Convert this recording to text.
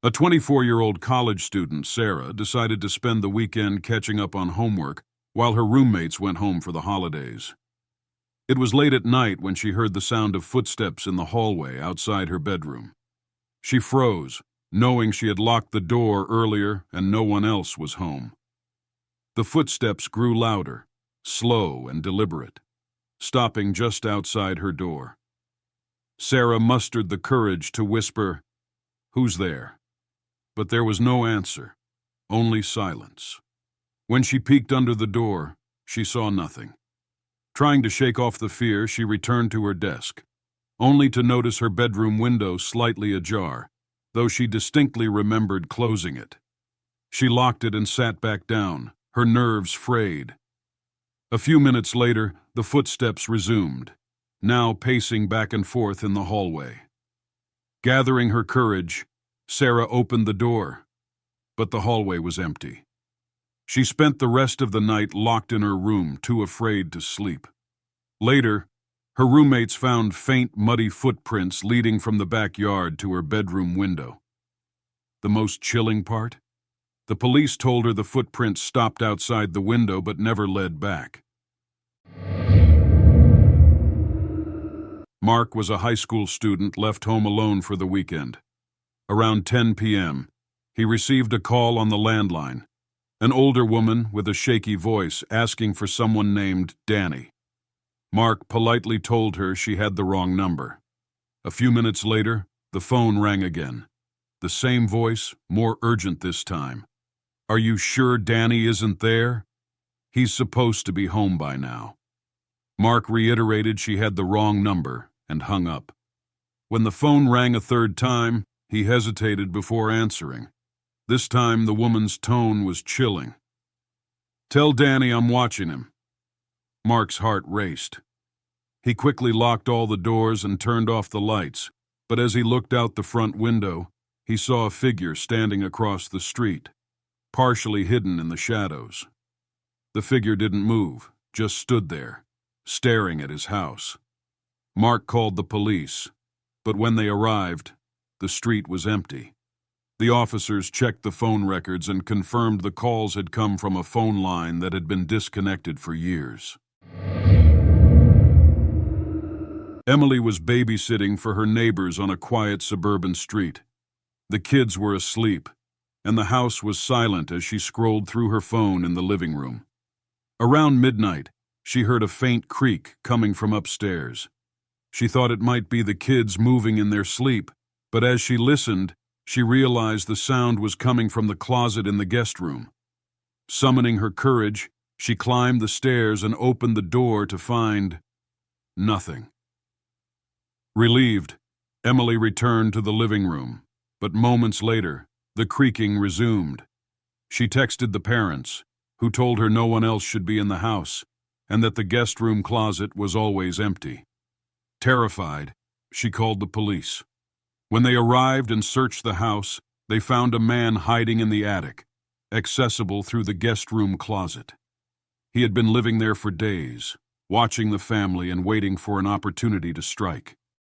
A 24-year-old college student, Sarah, decided to spend the weekend catching up on homework while her roommates went home for the holidays. It was late at night when she heard the sound of footsteps in the hallway outside her bedroom. She froze, knowing she had locked the door earlier and no one else was home. The footsteps grew louder, slow and deliberate, stopping just outside her door. Sarah mustered the courage to whisper, "Who's there?" But there was no answer, only silence. When she peeked under the door, she saw nothing. Trying to shake off the fear, she returned to her desk, only to notice her bedroom window slightly ajar, though she distinctly remembered closing it. She locked it and sat back down, her nerves frayed. A few minutes later, the footsteps resumed, now pacing back and forth in the hallway. Gathering her courage, Sarah opened the door, but the hallway was empty. She spent the rest of the night locked in her room, too afraid to sleep. Later, her roommates found faint, muddy footprints leading from the backyard to her bedroom window. The most chilling part? The police told her the footprints stopped outside the window but never led back. Mark was a high school student left home alone for the weekend. Around 10 p.m., he received a call on the landline, an older woman with a shaky voice asking for someone named Danny. Mark politely told her she had the wrong number. A few minutes later, the phone rang again. The same voice, more urgent this time. "Are you sure Danny isn't there? He's supposed to be home by now." Mark reiterated she had the wrong number and hung up. When the phone rang a third time, he hesitated before answering. This time, the woman's tone was chilling. "Tell Danny I'm watching him." Mark's heart raced. He quickly locked all the doors and turned off the lights, but as he looked out the front window, he saw a figure standing across the street, partially hidden in the shadows. The figure didn't move, just stood there, staring at his house. Mark called the police, but when they arrived, the street was empty. The officers checked the phone records and confirmed the calls had come from a phone line that had been disconnected for years. Emily was babysitting for her neighbors on a quiet suburban street. The kids were asleep, and the house was silent as she scrolled through her phone in the living room. Around midnight, she heard a faint creak coming from upstairs. She thought it might be the kids moving in their sleep, but as she listened, she realized the sound was coming from the closet in the guest room. Summoning her courage, she climbed the stairs and opened the door to find nothing. Relieved, Emily returned to the living room, but moments later, the creaking resumed. She texted the parents, who told her no one else should be in the house, and that the guest room closet was always empty. Terrified, she called the police. When they arrived and searched the house, they found a man hiding in the attic, accessible through the guest room closet. He had been living there for days, watching the family and waiting for an opportunity to strike.